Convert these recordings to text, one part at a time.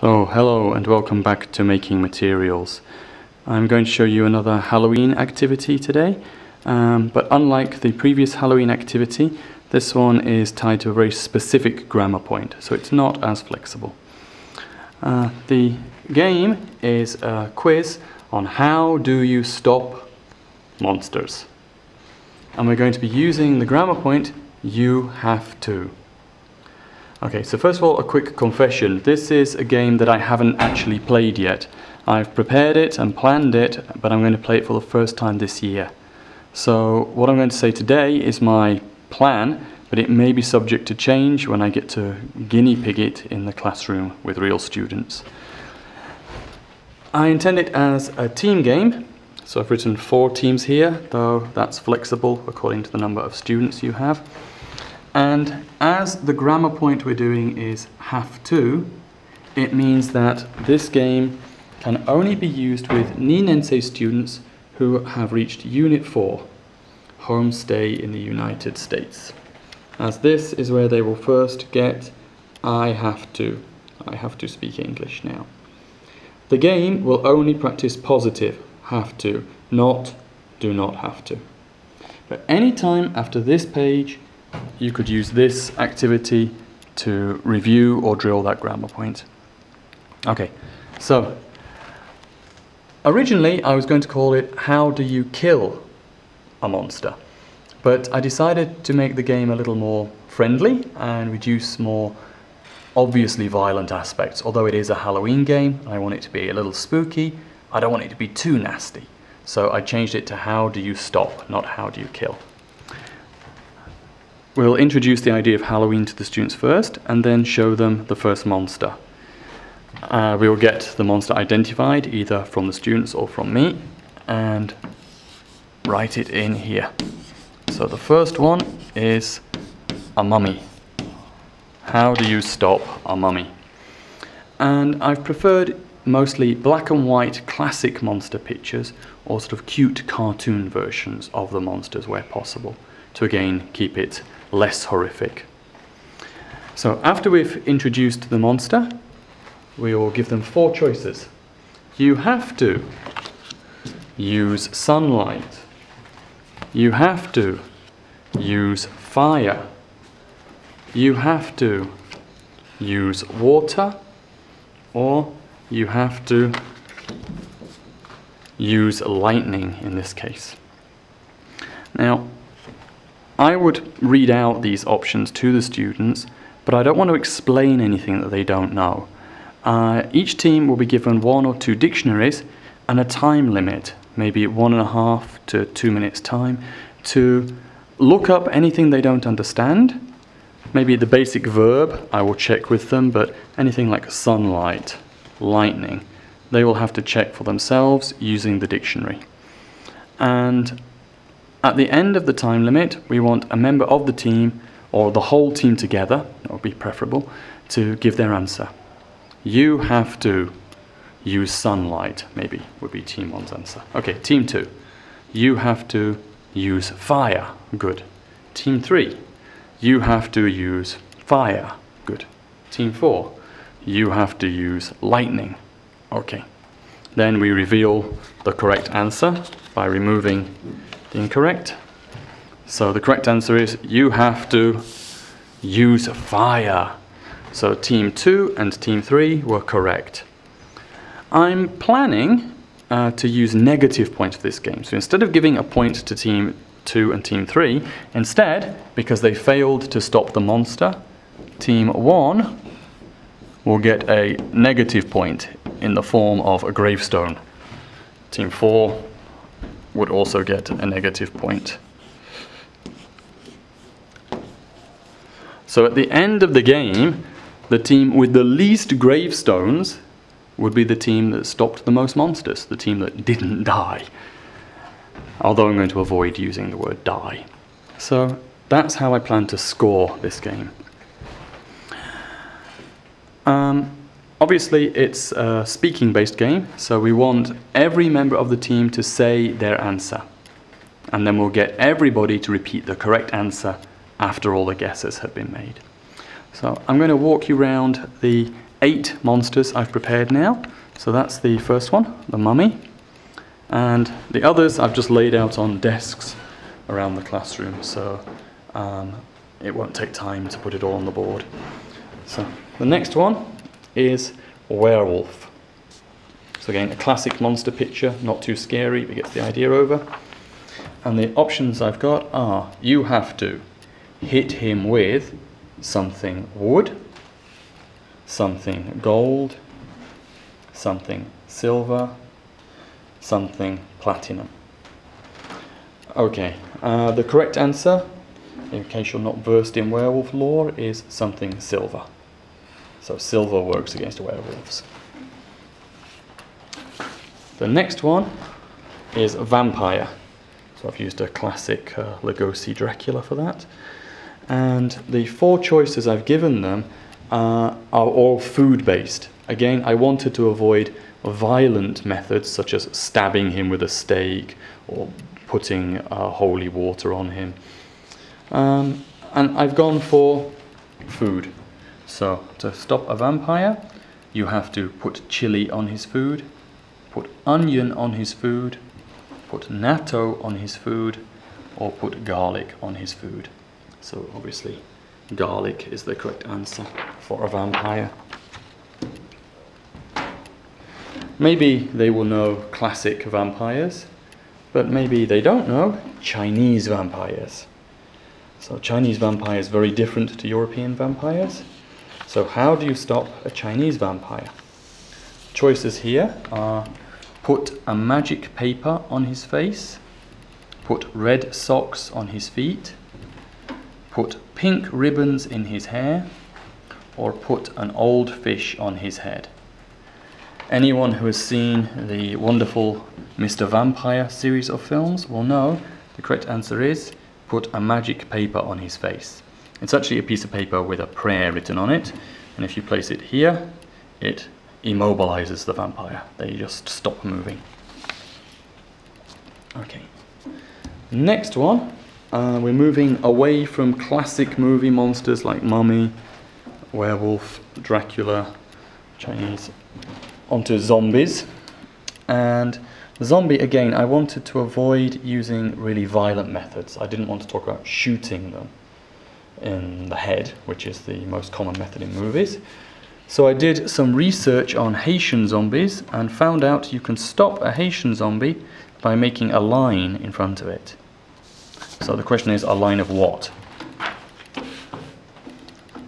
So hello and welcome back to Making Materials. I'm going to show you another Halloween activity today, but unlike the previous Halloween activity, this one is tied to a very specific grammar point, so it's not as flexible. The game is a quiz on how do you stop monsters, and we're going to be using the grammar point you have to. Okay, so first of all, a quick confession. This is a game that I haven't actually played yet. I've prepared it and planned it, but I'm going to play it for the first time this year. So what I'm going to say today is my plan, but it may be subject to change when I get to guinea pig it in the classroom with real students. I intend it as a team game, so I've written 4 teams here, though that's flexible according to the number of students you have. And as the grammar point we're doing is have to, it means that this game can only be used with Ninense students who have reached Unit 4, home stay in the United States. As this is where they will first get I have to speak English now. The game will only practice positive, have to, not do not have to. But any time after this page, you could use this activity to review or drill that grammar point. Okay, so originally I was going to call it how do you kill a monster, but I decided to make the game a little more friendly and reduce more obviously violent aspects. Although it is a Halloween game, I want it to be a little spooky. I don't want it to be too nasty, so I changed it to how do you stop, not how do you kill. We'll introduce the idea of Halloween to the students first, and then show them the first monster. We'll get the monster identified, either from the students or from me, and write it in here. So the first one is a mummy. How do you stop a mummy? And I've preferred mostly black and white classic monster pictures, or sort of cute cartoon versions of the monsters where possible, to again keep it less horrific. So after we've introduced the monster, we will give them 4 choices. You have to use sunlight. You have to use fire. You have to use water. Or you have to use lightning in this case. Now, I would read out these options to the students, but I don't want to explain anything that they don't know. Each team will be given 1 or 2 dictionaries and a time limit, maybe 1.5 to 2 minutes time, to look up anything they don't understand. Maybe the basic verb I will check with them, but anything like sunlight, lightning, they will have to check for themselves using the dictionary. And at the end of the time limit, we want a member of the team, or the whole team together, that would be preferable, to give their answer. You have to use sunlight, maybe, would be team 1's answer. Okay, team 2. You have to use fire. Good. Team 3. You have to use fire. Good. Team 4. You have to use lightning. Okay. Then we reveal the correct answer by removing incorrect. So the correct answer is you have to use fire. So team 2 and team 3 were correct. I'm planning to use negative points for this game. So instead of giving a point to team 2 and team 3, instead, because they failed to stop the monster, team 1 will get a negative point in the form of a gravestone. Team 4 would also get a negative point. So at the end of the game, the team with the least gravestones would be the team that stopped the most monsters, the team that didn't die. Although I'm going to avoid using the word die. So that's how I plan to score this game. Obviously, it's a speaking-based game, so we want every member of the team to say their answer. And then we'll get everybody to repeat the correct answer after all the guesses have been made. So I'm going to walk you around the 8 monsters I've prepared now. So that's the first one, the mummy. And the others I've just laid out on desks around the classroom, so it won't take time to put it all on the board. So the next one is werewolf. So again, a classic monster picture, not too scary, but gets the idea over. And the options I've got are, you have to hit him with something wood, something gold, something silver, something platinum. Okay, the correct answer, in case you're not versed in werewolf lore, is something silver. So silver works against werewolves. The next one is vampire. So I've used a classic Lugosi Dracula for that. And the 4 choices I've given them are all food-based. Again, I wanted to avoid violent methods such as stabbing him with a stake or putting holy water on him. And I've gone for food. So to stop a vampire, you have to put chili on his food, put onion on his food, put natto on his food, or put garlic on his food. So obviously garlic is the correct answer for a vampire. Maybe they will know classic vampires, but maybe they don't know Chinese vampires. So Chinese vampires are very different to European vampires. So how do you stop a Chinese vampire? Choices here are put a magic paper on his face, put red socks on his feet, put pink ribbons in his hair, or put an old fish on his head. Anyone who has seen the wonderful Mr. Vampire series of films will know the correct answer is put a magic paper on his face. It's actually a piece of paper with a prayer written on it, and if you place it here, it immobilizes the vampire. They just stop moving. Okay. Next one, we're moving away from classic movie monsters like Mummy, Werewolf, Dracula, Chinese, onto zombies. And the zombie, again, I wanted to avoid using really violent methods. I didn't want to talk about shooting them in the head, which is the most common method in movies. So I did some research on Haitian zombies and found out you can stop a Haitian zombie by making a line in front of it. So the question is, a line of what?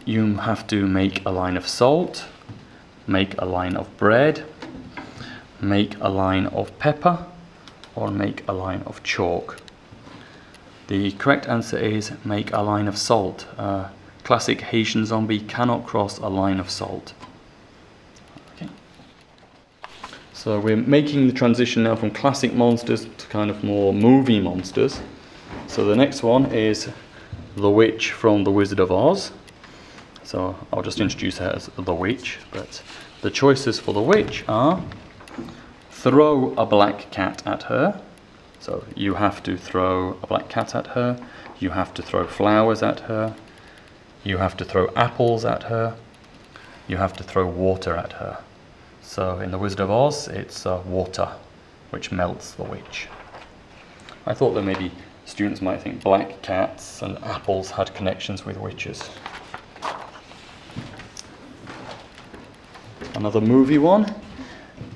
You have to make a line of salt, make a line of bread, make a line of pepper, or make a line of chalk. The correct answer is make a line of salt. Classic Haitian zombie cannot cross a line of salt. Okay. So we're making the transition now from classic monsters to kind of more movie monsters. So the next one is the witch from The Wizard of Oz. So I'll just introduce her as the witch, but the choices for the witch are throw a black cat at her. So you have to throw a black cat at her, you have to throw flowers at her, you have to throw apples at her, you have to throw water at her. So in The Wizard of Oz, it's water, which melts the witch. I thought that maybe students might think black cats and apples had connections with witches. Another movie one,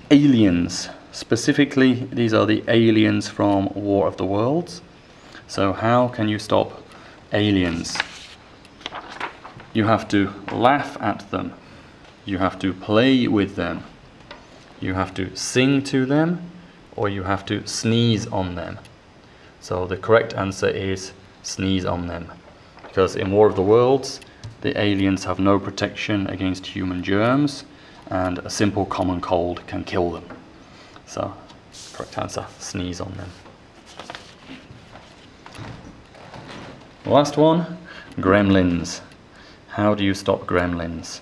Aliens. Specifically, these are the aliens from War of the Worlds. So how can you stop aliens? You have to laugh at them. You have to play with them. You have to sing to them, or you have to sneeze on them. So the correct answer is sneeze on them. Because in War of the Worlds, the aliens have no protection against human germs, and a simple common cold can kill them. So, correct answer, sneeze on them. Last one, gremlins. How do you stop gremlins?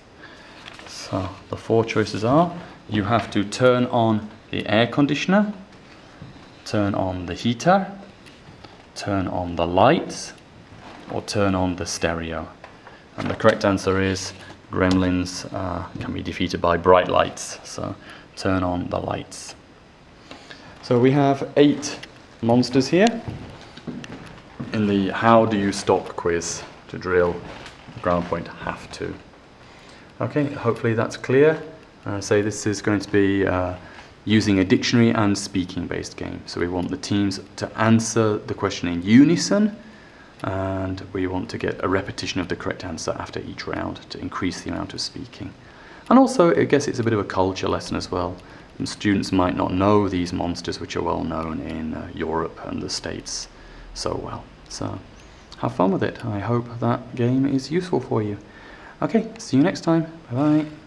So, the 4 choices are, you have to turn on the air conditioner, turn on the heater, turn on the lights, or turn on the stereo. And the correct answer is gremlins can be defeated by bright lights, so turn on the lights. So we have 8 monsters here in the how do you stop quiz to drill ground point have to. Okay, hopefully that's clear. So this is going to be using a dictionary and speaking based game. So we want the teams to answer the question in unison, and we want to get a repetition of the correct answer after each round to increase the amount of speaking. And also, I guess it's a bit of a culture lesson as well. And students might not know these monsters, which are well known in Europe and the States so well. So have fun with it. I hope that game is useful for you. Okay, see you next time. Bye bye.